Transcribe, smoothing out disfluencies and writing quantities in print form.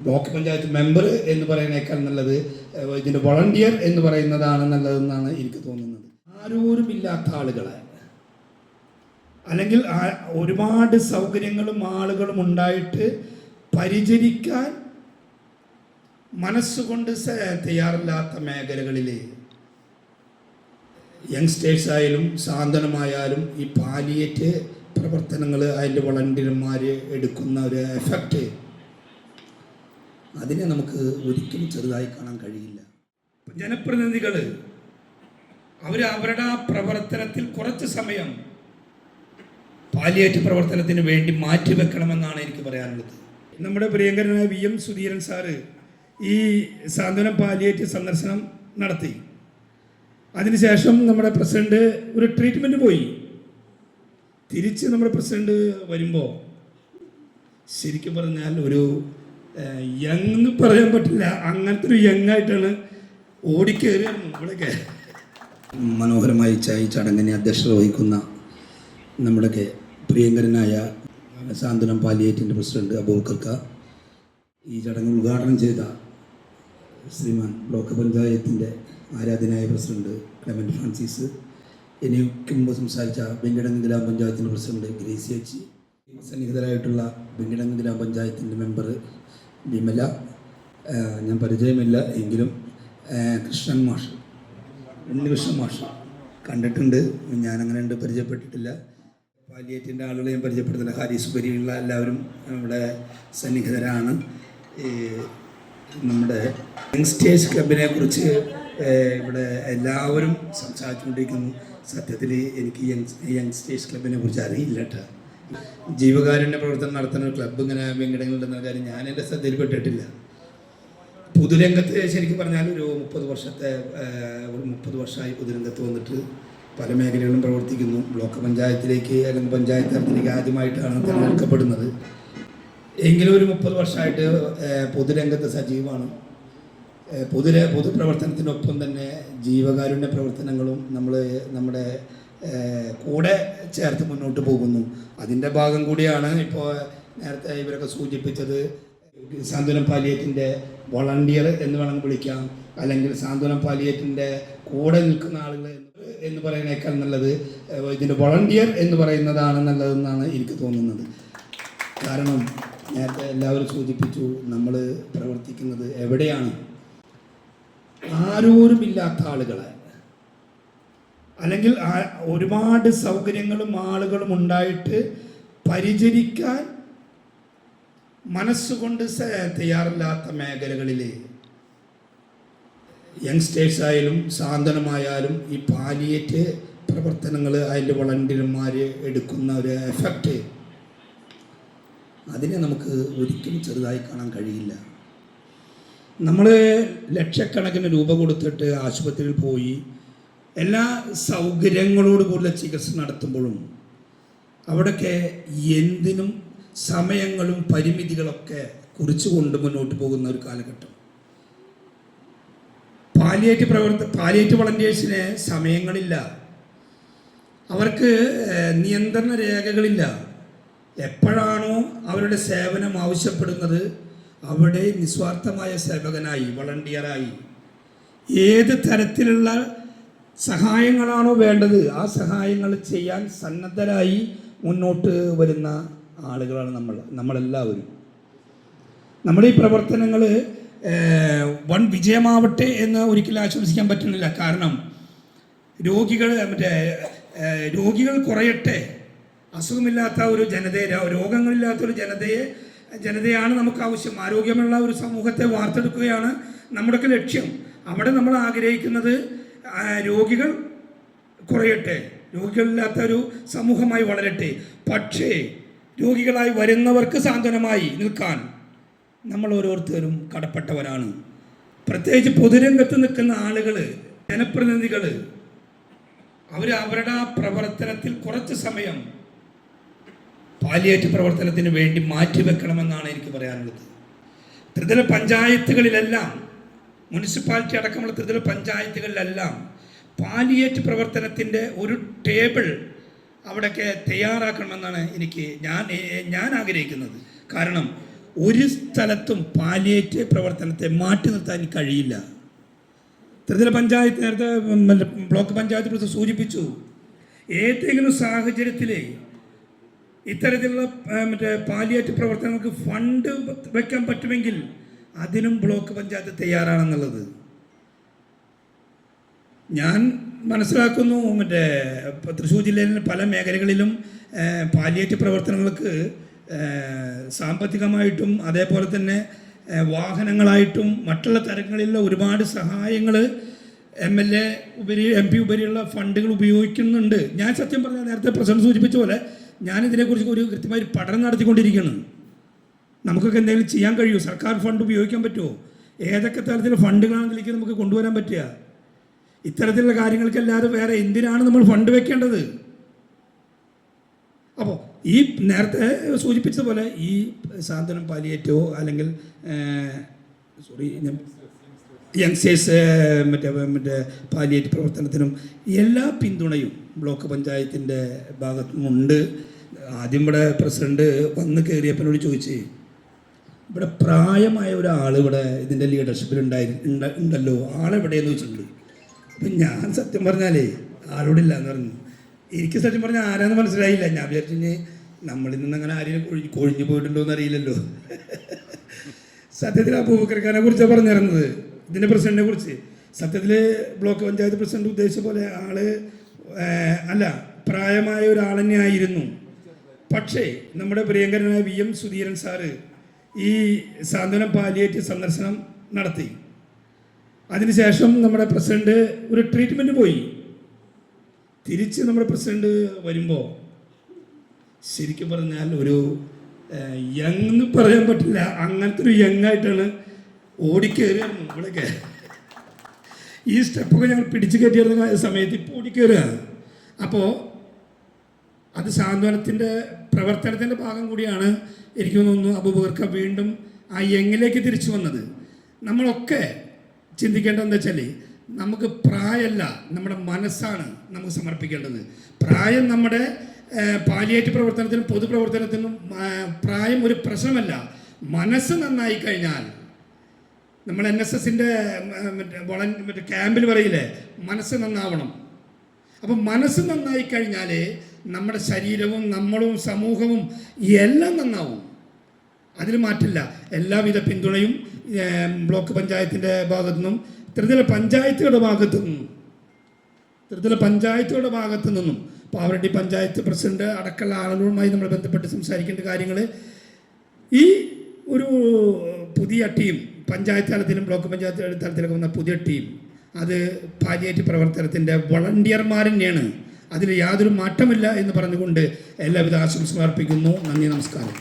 Block panchayat member എന്ന് പറയുന്നേക്കാൾ നല്ലത് ഇതിൻ്റെ വളണ്ടിയർ എന്ന് പറയുന്നതാണ് നല്ലതെന്നാണ് എനിക്ക് തോന്നുന്നത്. ആരോരുമില്ലാത്ത ആളുകളെ അല്ലെങ്കിൽ ഒരുപാട് സൗകര്യങ്ങളും ആളുകളും ഉണ്ടായിട്ട് പരിചരിക്കാൻ മനസ്സുകൊണ്ട് തയ്യാറില്ലാത്ത മേഖലകളിൽ യങ്സ്റ്റേഴ്സായാലും സാന്ത്വനമായാലും ഈ പാലിയേറ്റ് പ്രവർത്തനങ്ങൾ അതിൻ്റെ വളണ്ടിയർമാർ എടുക്കുന്ന ഒരു എഫക്റ്റ് അതിനെ നമുക്ക് ഒരിക്കലും ചെറുതായി കാണാൻ കഴിയില്ല. ജനപ്രതിനിധികൾ അവരുടെ ആ പ്രവർത്തനത്തിൽ കുറച്ച് സമയം പാലിയേറ്റ് പ്രവർത്തനത്തിന് വേണ്ടി മാറ്റിവെക്കണമെന്നാണ് എനിക്ക് പറയാനുള്ളത്. നമ്മുടെ പ്രിയങ്കരനായ VM സുധീരൻ സാറ് ഈ സാന്ത്വനം പാലിയേറ്റ് സന്ദർശനം നടത്തി. അതിനുശേഷം നമ്മുടെ പ്രസിഡന്റ് ഒരു ട്രീറ്റ്മെൻറ്റ് പോയി. തിരിച്ച് നമ്മുടെ പ്രസിഡന്റ് വരുമ്പോൾ ശരിക്കും പറഞ്ഞാൽ ഒരു യങ് പറയാൻ പറ്റില്ല, അങ്ങനത്തെ ഒരു യങ്ങായിട്ടാണ് ഓടിക്കേറി ഇവിടെയൊക്കെ. മനോഹരമായി ഈ ചടങ്ങിനെ അധ്യക്ഷത വഹിക്കുന്ന നമ്മുടെ പ്രിയങ്കരനായ സാന്ത്വനം പാലിയേറ്റിൻ്റെ പ്രസിഡന്റ് അബൂബക്കർക്ക, ഈ ചടങ്ങ് ഉദ്ഘാടനം ചെയ്ത ശ്രീമാൻ ബ്ലോക്ക് പഞ്ചായത്തിൻ്റെ ആരാധനായ പ്രസിഡന്റ് ക്ലെമന്റ് ഫ്രാൻസിസ്, എനിക്ക് മുമ്പ് സംസാരിച്ച വെങ്കിടങ്ങ് ഗ്രാമപഞ്ചായത്തിൻ്റെ പ്രസിഡന്റ് ഗ്രേസി ചേച്ചി, സന്നിഹിതരായിട്ടുള്ള വെങ്കിടങ്ങ് ഗ്രാമപഞ്ചായത്തിൻ്റെ മെമ്പർ വിമല, ഞാൻ പരിചയമില്ല എങ്കിലും കൃഷ്ണൻ മാഷ്, ഉണ്ണികൃഷ്ണൻ മാഷ് കണ്ടിട്ടുണ്ട്, ഞാനങ്ങനെ ഉണ്ട് പരിചയപ്പെട്ടിട്ടില്ല. പാലിയേറ്റിൻ്റെ ആളുകളെ ഞാൻ പരിചയപ്പെടുത്തില്ല. ഹാരിസ് പരിയുള്ള എല്ലാവരും ഇവിടെ സന്നിഹിതരാണ്. നമ്മുടെ യങ്സ്റ്റേഴ്സ് ക്ലബിനെ കുറിച്ച് ഇവിടെ എല്ലാവരും സംസാരിച്ചുകൊണ്ടിരിക്കുന്നു. സത്യത്തിൽ എനിക്ക് യങ്സ്റ്റേഴ്സ് ക്ലബിനെ കുറിച്ച് അറിയില്ല കേട്ടോ. ജീവകാരുണ്യ പ്രവർത്തനം നടത്തുന്ന ഒരു ക്ലബ്ബ് ഇങ്ങനെ വെങ്കിടങ്ങളുണ്ടെന്ന കാര്യം ഞാൻ എൻ്റെ ശ്രദ്ധയിൽപ്പെട്ടിട്ടില്ല. പൊതുരംഗത്ത് ശരിക്കും പറഞ്ഞാൽ ഒരു 30 വർഷമായി പൊതുരംഗത്ത് വന്നിട്ട് പല മേഖലകളിലും പ്രവർത്തിക്കുന്നു. ബ്ലോക്ക് പഞ്ചായത്തിലേക്ക് അല്ലെങ്കിൽ പഞ്ചായത്ത് തലത്തിലേക്ക് ആദ്യമായിട്ടാണ് തിരഞ്ഞെടുക്കപ്പെടുന്നത്. എങ്കിലും ഒരു 30 വർഷമായിട്ട് പൊതുരംഗത്ത് സജീവമാണ്. പൊതുപ്രവർത്തനത്തിനൊപ്പം തന്നെ ജീവകാരുണ്യ പ്രവർത്തനങ്ങളും നമ്മുടെ കൂടെ ചേർത്ത് മുന്നോട്ട് പോകുന്നു. അതിൻ്റെ ഭാഗം കൂടിയാണ് ഇപ്പോൾ നേരത്തെ ഇവരൊക്കെ സൂചിപ്പിച്ചത്. സാന്ത്വനം പാലിയേറ്റിൻ്റെ വളണ്ടിയർ എന്ന് വേണമെങ്കിൽ വിളിക്കാം, അല്ലെങ്കിൽ സാന്ത്വനം പാലിയേറ്റിൻ്റെ കൂടെ നിൽക്കുന്ന ആളുകൾ എന്ന് പറയുന്നേക്കാൾ നല്ലത് ഇതിൻ്റെ വളണ്ടിയർ എന്ന് പറയുന്നതാണ് നല്ലതെന്നാണ് എനിക്ക് തോന്നുന്നത്. കാരണം നേരത്തെ എല്ലാവരും സൂചിപ്പിച്ചു, നമ്മൾ പ്രവർത്തിക്കുന്നത് എവിടെയാണ്? ആരോരുമില്ലാത്ത ആളുകളെ അല്ലെങ്കിൽ ഒരുപാട് സൗകര്യങ്ങളും ആളുകളും ഉണ്ടായിട്ട് പരിചരിക്കാൻ മനസ്സുകൊണ്ട് തയ്യാറില്ലാത്ത മേഖലകളിൽ യങ്സ്റ്റേഴ്സായാലും സാന്ത്വനമായാലും ഈ പാലിയേറ്റ് പ്രവർത്തനങ്ങൾ അതിൻ്റെ വളണ്ടിയർമാർ എടുക്കുന്ന ഒരു എഫക്റ്റ് അതിനെ നമുക്ക് ഒരിക്കലും ചെറുതായി കാണാൻ കഴിയില്ല. നമ്മൾ ലക്ഷക്കണക്കിന് രൂപ കൊടുത്തിട്ട് ആശുപത്രിയിൽ പോയി എല്ലാ സൗകര്യങ്ങളോട് കൂടിയ ചികിത്സ നടത്തുമ്പോഴും അവിടെയൊക്കെ എന്തിനും സമയങ്ങളും പരിമിതികളൊക്കെ കുറിച്ചുകൊണ്ട് മുന്നോട്ട് പോകുന്ന ഒരു കാലഘട്ടം. പാലിയേറ്റ് വളണ്ടിയേഴ്സിന് സമയങ്ങളില്ല, അവർക്ക് നിയന്ത്രണ രേഖകളില്ല. എപ്പോഴാണോ അവരുടെ സേവനം ആവശ്യപ്പെടുന്നത് അവിടെ നിസ്വാർത്ഥമായ സേവകനായി വളണ്ടിയറായി ഏത് തരത്തിലുള്ള സഹായങ്ങളാണോ വേണ്ടത് ആ സഹായങ്ങൾ ചെയ്യാൻ സന്നദ്ധരായി മുന്നോട്ട് വരുന്ന ആളുകളാണ് നമ്മളെല്ലാവരും. നമ്മുടെ ഈ പ്രവർത്തനങ്ങൾ വൻ വിജയമാവട്ടെ എന്ന് ഒരിക്കലും ആശംസിക്കാൻ പറ്റുന്നില്ല. കാരണം രോഗികൾ കുറയട്ടെ, അസുഖമില്ലാത്ത ഒരു ജനതയെ, രോഗങ്ങളില്ലാത്ത ഒരു ജനതയാണ് നമുക്ക് ആവശ്യം. ആരോഗ്യമുള്ള ഒരു സമൂഹത്തെ വാർത്തെടുക്കുകയാണ് നമ്മുടെയൊക്കെ ലക്ഷ്യം. അവിടെ നമ്മൾ ആഗ്രഹിക്കുന്നത് രോഗികൾ കുറയട്ടെ, രോഗികളില്ലാത്ത ഒരു സമൂഹമായി വളരട്ടെ. പക്ഷേ രോഗികളായി വരുന്നവർക്ക് സാന്ത്വനമായി നിൽക്കാൻ നമ്മൾ ഓരോരുത്തരും കടപ്പെട്ടവരാണ്. പ്രത്യേകിച്ച് പൊതുരംഗത്ത് നിൽക്കുന്ന ആളുകൾ, ജനപ്രതിനിധികൾ അവരുടെ ആ പ്രവർത്തനത്തിൽ കുറച്ച് സമയം പാലിയേറ്റ് പ്രവർത്തനത്തിന് വേണ്ടി മാറ്റിവെക്കണമെന്നാണ് എനിക്ക് പറയാനുള്ളത്. ത്രിതല പഞ്ചായത്തുകളിലെല്ലാം, മുനിസിപ്പാലിറ്റി അടക്കമുള്ള ത്രിതല പഞ്ചായത്തുകളിലെല്ലാം പാലിയേറ്റ് പ്രവർത്തനത്തിൻ്റെ ഒരു ടേബിൾ അവിടെയൊക്കെ തയ്യാറാക്കണമെന്നാണ് ഞാൻ ആഗ്രഹിക്കുന്നത്. കാരണം ഒരു സ്ഥലത്തും പാലിയേറ്റീവ് പ്രവർത്തനത്തെ മാറ്റി നിർത്താൻ കഴിയില്ല. ത്രിതല പഞ്ചായത്ത് നേരത്തെ ബ്ലോക്ക് പഞ്ചായത്ത് പ്രസിഡന്റ് സൂചിപ്പിച്ചു, ഏതെങ്കിലും സാഹചര്യത്തിൽ ഇത്തരത്തിലുള്ള പാലിയേറ്റീവ് പ്രവർത്തനങ്ങൾക്ക് ഫണ്ട് വയ്ക്കാൻ പറ്റുമെങ്കിൽ അതിനും ബ്ലോക്ക് പഞ്ചായത്ത് തയ്യാറാണെന്നുള്ളത് ഞാൻ മനസ്സിലാക്കുന്നു. തൃശ്ശൂർ ജില്ലയിലെ പല മേഖലകളിലും പാലിയേറ്റീവ് പ്രവർത്തനങ്ങൾക്ക് സാമ്പത്തികമായിട്ടും അതേപോലെ തന്നെ വാഹനങ്ങളായിട്ടും മറ്റുള്ള തരങ്ങളിലുള്ള ഒരുപാട് സഹായങ്ങൾ MLA ഉപരി MP ഉപരിയുള്ള ഫണ്ടുകൾ ഉപയോഗിക്കുന്നുണ്ട്. ഞാൻ സത്യം പറഞ്ഞാൽ നേരത്തെ പ്രസിഡന്റ് സൂചിപ്പിച്ച പോലെ ഞാനിതിനെക്കുറിച്ച് ഒരു കൃത്യമായി പഠനം നടത്തിക്കൊണ്ടിരിക്കുകയാണ്. നമുക്കൊക്കെ എന്തെങ്കിലും ചെയ്യാൻ കഴിയുമോ? സർക്കാർ ഫണ്ട് ഉപയോഗിക്കാൻ പറ്റുമോ? ഏതൊക്കെ തരത്തിലുള്ള ഫണ്ടുകളാണ് ഇതിലേക്ക് നമുക്ക് കൊണ്ടുവരാൻ പറ്റുക? ഇത്തരത്തിലുള്ള കാര്യങ്ങൾക്കല്ലാതെ വേറെ എന്തിനാണ് നമ്മൾ ഫണ്ട് വെക്കേണ്ടത്? അപ്പോൾ ഈ നേരത്തെ സൂചിപ്പിച്ചതുപോലെ ഈ സാന്ത്വനം പാലിയേറ്റീവോ അല്ലെങ്കിൽ യങ്സ്റ്റേഴ്സ് മറ്റേ പാലിയേറ്റീവ് പ്രവർത്തനത്തിനും എല്ലാ പിന്തുണയും ബ്ലോക്ക് പഞ്ചായത്തിൻ്റെ ഭാഗത്തുനിന്നുണ്ട്. ആദ്യം ഇവിടെ പ്രസിഡന്റ് വന്ന് കയറിയപ്പോഴോട് ചോദിച്ച്, ഇവിടെ പ്രായമായ ഒരാൾ ഇവിടെ ഇതിൻ്റെ ലീഡർഷിപ്പിൽ ഉണ്ടല്ലോ, ആളെവിടെയെന്ന് ചോദിച്ചിട്ടുണ്ട്. അപ്പം ഞാൻ സത്യം പറഞ്ഞാലേ ആളോടില്ല എന്ന് പറഞ്ഞു. എനിക്ക് സത്യം പറഞ്ഞാൽ ആരാന്ന് മനസ്സിലായില്ല. ഞാൻ വിചാരിച്ചു നമ്മളിൽ നിന്ന് അങ്ങനെ ആരെയും കൊഴിഞ്ഞു പോയിട്ടുണ്ടോ എന്ന് അറിയില്ലല്ലോ. സത്യത്തിൽ അബൂബക്കർഖാനെ കുറിച്ചാണ് പറഞ്ഞിരുന്നത്, ഇതിൻ്റെ പ്രസിഡന്റിനെ കുറിച്ച്. സത്യത്തിൽ ബ്ലോക്ക് പഞ്ചായത്ത് പ്രസിഡന്റ് ഉദ്ദേശിച്ച പോലെ അല്ല, പ്രായമായ ഒരാൾ തന്നെ ആയിരുന്നു. പക്ഷേ നമ്മുടെ പ്രിയങ്കരനായ VM സുധീരൻ സാറ് ഈ സാന്ത്വനം പാലിയേറ്റീവ് സന്ദർശനം നടത്തി. അതിനുശേഷം നമ്മുടെ പ്രസിഡന്റ് ഒരു ട്രീറ്റ്മെൻറ്റ് പോയി. തിരിച്ച് നമ്മുടെ പ്രസിഡന്റ് വരുമ്പോൾ ശരിക്കും പറഞ്ഞാൽ ഒരു യങ് എന്ന് പറയാൻ പറ്റില്ല, അങ്ങനത്തെ ഒരു യങ്ങായിട്ടാണ് ഓടിക്കയറുകയായിരുന്നു. ഇവിടെയൊക്കെ ഈ സ്റ്റെപ്പൊക്കെ ഞങ്ങൾ പിടിച്ചു കയറ്റിയിരുന്ന സമയത്ത് ഇപ്പോൾ ഓടിക്കയറുകയാണ്. അപ്പോൾ അത് സാന്ത്വനത്തിൻ്റെ പ്രവർത്തനത്തിൻ്റെ ഭാഗം കൂടിയാണ്. എനിക്ക് തോന്നുന്നു അബൂബക്കർ വീണ്ടും ആ യങ്ങിലേക്ക് തിരിച്ചു വന്നത്. നമ്മളൊക്കെ ചിന്തിക്കേണ്ടത് എന്താ വെച്ചാൽ, നമുക്ക് പ്രായമല്ല, നമ്മുടെ മനസ്സാണ് നമുക്ക് സമർപ്പിക്കേണ്ടത്. പ്രായം നമ്മുടെ പാലിയേറ്റീവ് പ്രവർത്തനത്തിനും പൊതുപ്രവർത്തനത്തിനും പ്രായം ഒരു പ്രശ്നമല്ല. മനസ്സ് നന്നായി കഴിഞ്ഞാൽ, നമ്മൾ NSSൻ്റെ മറ്റേ ക്യാമ്പിൽ പറയില്ലേ, മനസ്സ് നന്നാവണം. അപ്പം മനസ്സ് നന്നായി കഴിഞ്ഞാൽ നമ്മുടെ ശരീരവും നമ്മളും സമൂഹവും എല്ലാം നന്നാവും. അതിൽ മാറ്റില്ല. എല്ലാവിധ പിന്തുണയും ബ്ലോക്ക് പഞ്ചായത്തിൻ്റെ ഭാഗത്തു നിന്നും ത്രിതല പഞ്ചായത്തുകളുടെ ഭാഗത്തു നിന്നും പാവറട്ടി പഞ്ചായത്ത് പ്രസിഡന്റ് അടക്കമുള്ള ആളുകളുമായി നമ്മൾ ബന്ധപ്പെട്ട് സംസാരിക്കേണ്ട കാര്യങ്ങൾ, ഈ ഒരു പുതിയ ടീം പഞ്ചായത്ത് തലത്തിലും ബ്ലോക്ക് പഞ്ചായത്ത് തലത്തിലൊക്കെ വന്ന പുതിയ ടീം, അത് പാലിയേറ്റീവ് പ്രവർത്തനത്തിൻ്റെ വോളണ്ടിയർമാർ തന്നെയാണ്. അതിൽ യാതൊരു മാറ്റമില്ല എന്ന് പറഞ്ഞുകൊണ്ട് എല്ലാവിധ ആശംസകൾ അർപ്പിക്കുന്നു. നന്ദി, നമസ്കാരം.